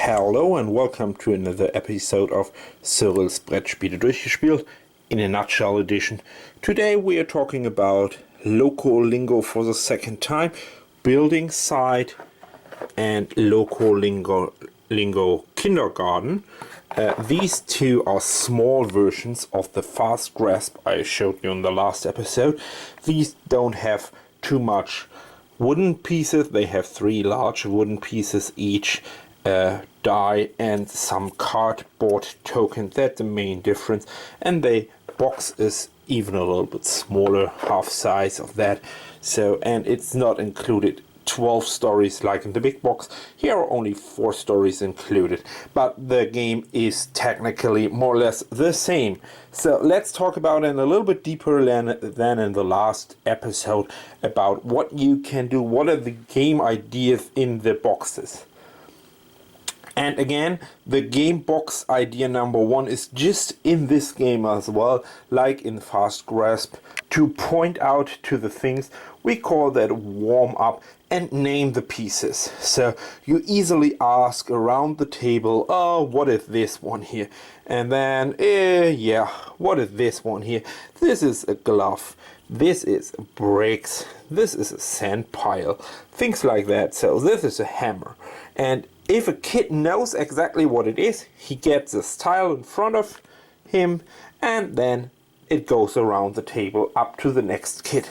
Hello and welcome to another episode of Cyrils Brettspiele durchgespielt in a nutshell edition. Today we are talking about Loco Lingo for the second time, building site, and Loco Lingo Kindergarten. These two are small versions of the fast grasp I showed you in the last episode. These don't have too much wooden pieces. They have 3 large wooden pieces each, die and some cardboard token. That's the main difference, and the box is even a little bit smaller, half size of that. So, and it's not included 12 stories like in the big box. Here are only 4 stories included, but the game is technically more or less the same. So let's talk about it a little bit deeper than in the last episode about what you can do, what are the game ideas in the boxes. And again, the game box idea number 1 is just in this game as well, like in Fast Grasp, to point out to the things. We call that warm up and name the pieces. So you easily ask around the table, oh, what is this one here? And then, yeah, what is this one here? This is a glove. This is bricks. This is a sand pile. Things like that. So this is a hammer. And if a kid knows exactly what it is, he gets this tile in front of him, and then it goes around the table up to the next kid.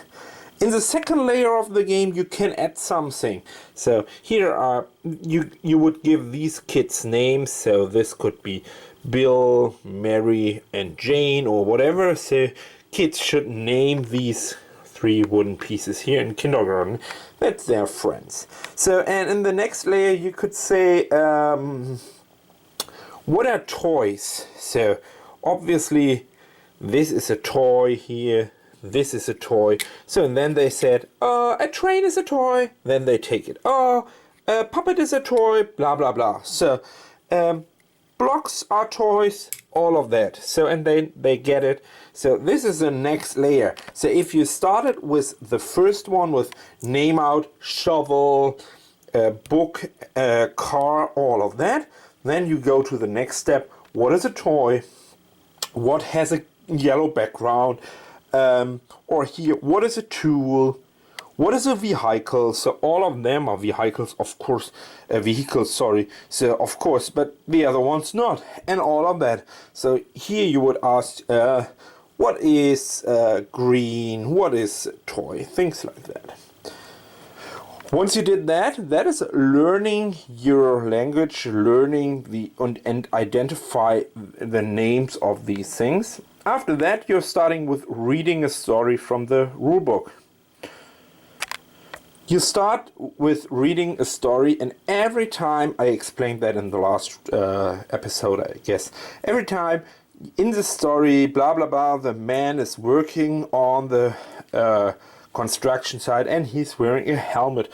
In the second layer of the game, you can add something. So here are you would give these kids names. So this could be Bill, Mary, and Jane, or whatever. So kids should name these 3 wooden pieces here in kindergarten. That's their friends. So, and in the next layer you could say, what are toys? So obviously this is a toy here, this is a toy. So and then they said, a train is a toy. Then they take it. Oh, a puppet is a toy, blah blah blah. So blocks are toys, all of that. So and they get it. So this is the next layer. So if you started with the first one with name out, shovel, book, car, all of that, then you go to the next step. What is a toy? What has a yellow background? Or here, what is a tool? What is a vehicle? So all of them are vehicles, of course, vehicles, sorry. So of course, but the other ones not, and all of that. So here you would ask, what is green? What is toy? Things like that. Once you did that, that is learning your language, learning and identify the names of these things. After that, you're starting with reading a story from the rulebook. You start with reading a story, and every time, I explained that in the last episode, I guess, every time in the story, blah blah blah, the man is working on the construction site and he's wearing a helmet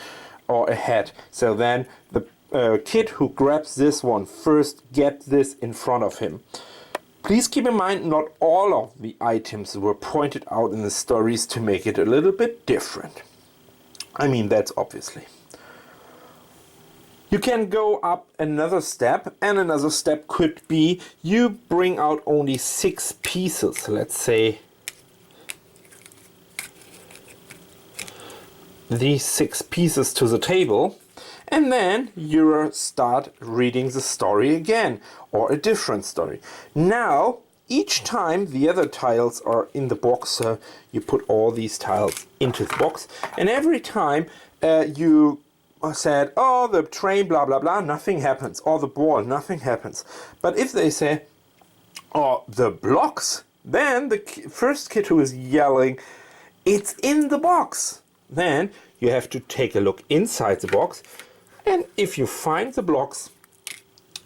or a hat. So then the kid who grabs this one first gets this in front of him. Please keep in mind, not all of the items were pointed out in the stories to make it a little bit different. I mean, that's obviously. You can go up another step, and another step could be you bring out only 6 pieces, let's say these 6 pieces to the table, and then you start reading the story again, or a different story. Now, each time the other tiles are in the box, you put all these tiles into the box, and every time you said, oh, the train, blah blah blah, nothing happens, or the ball, nothing happens. But if they say, oh, the blocks, then the first kid who is yelling, it's in the box. Then you have to take a look inside the box, and if you find the blocks,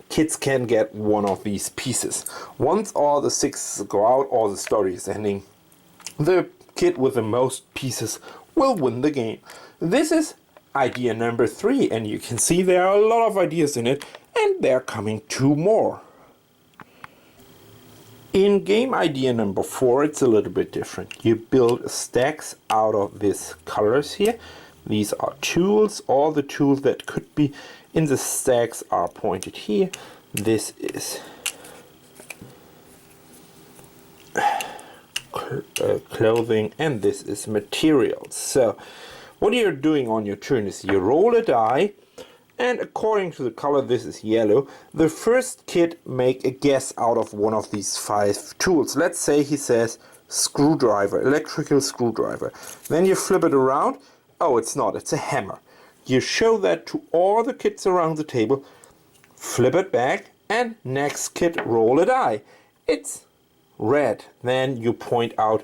kids can get one of these pieces. Once all the 6 go out, all the story is ending. The kid with the most pieces will win the game. This is idea number 3, and you can see there are a lot of ideas in it, and they're coming 2 more. In game idea number 4, it's a little bit different. You build stacks out of these colors here. These are tools, all the tools that could be in the stacks are pointed here. This is clothing and this is materials. So what you're doing on your turn is you roll a die, and according to the color, this is yellow, the first kid make a guess out of one of these 5 tools. Let's say he says screwdriver, electrical screwdriver. Then you flip it around. Oh, it's not, it's a hammer. You show that to all the kids around the table, flip it back, and next kid roll a die. It's red. Then you point out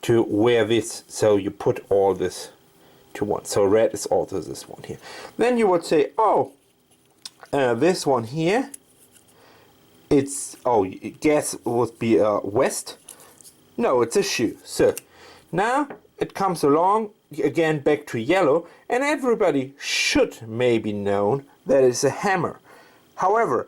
to where this, so you put all this to one. So red is also this one here. Then you would say, oh, this one here, it's, oh, guess would be west. No, it's a shoe. So now it comes along again back to yellow, and everybody should maybe know that it's a hammer. However,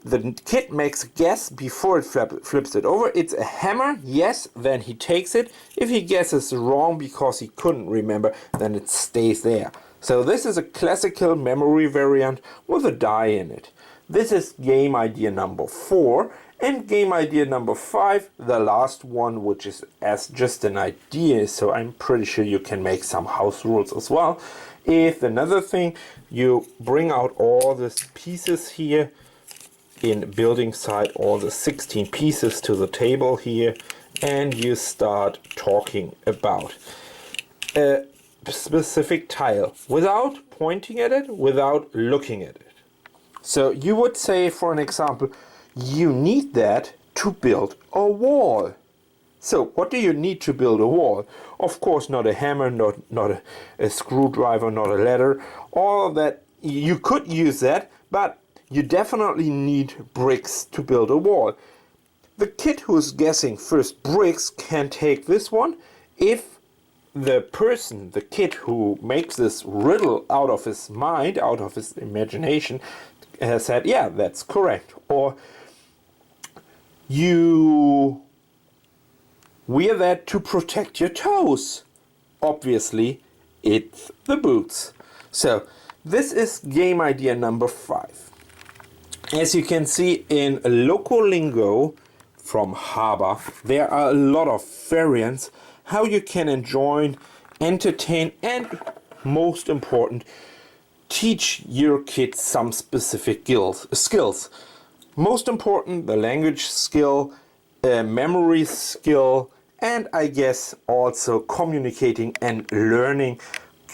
the kid makes a guess before it flips it over. It's a hammer, yes, then he takes it. If he guesses wrong because he couldn't remember, then it stays there. So this is a classical memory variant with a die in it. This is game idea number 4. And game idea number 5, the last one, which is as just an idea, so I'm pretty sure you can make some house rules as well. If another thing, you bring out all these pieces here in building side, all the 16 pieces to the table here, and you start talking about a specific tile without pointing at it, without looking at it. So you would say, for an example, you need that to build a wall. So what do you need to build a wall? Of course, not a hammer, not a screwdriver, not a ladder. All of that, you could use that, but you definitely need bricks to build a wall. The kid who's guessing first bricks can take this one. If the person, the kid who makes this riddle out of his mind, out of his imagination, has said, yeah, that's correct. Or you wear that to protect your toes. Obviously, it's the boots. So this is game idea number 5. As you can see in Loco Lingo from HABA, there are a lot of variants how you can enjoy, entertain, and most important, teach your kids some specific skills. Most important, the language skill, memory skill, and I guess also communicating and learning,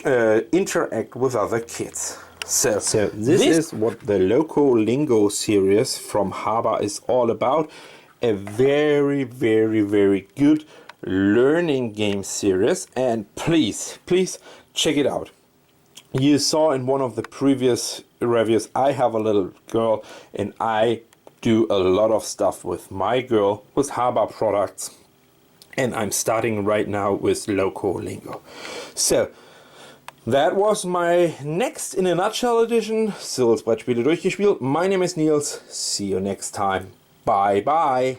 interact with other kids. So this is what the Loco Lingo series from HABA is all about. A very, very, very good learning game series, and please check it out. You saw in one of the previous reviews, I have a little girl and I do a lot of stuff with my girl with HABA products, and I'm starting right now with Loco Lingo. So that was my next in a nutshell edition. Cyrils Brettspiele durchgespielt. My name is Nils. See you next time. Bye bye.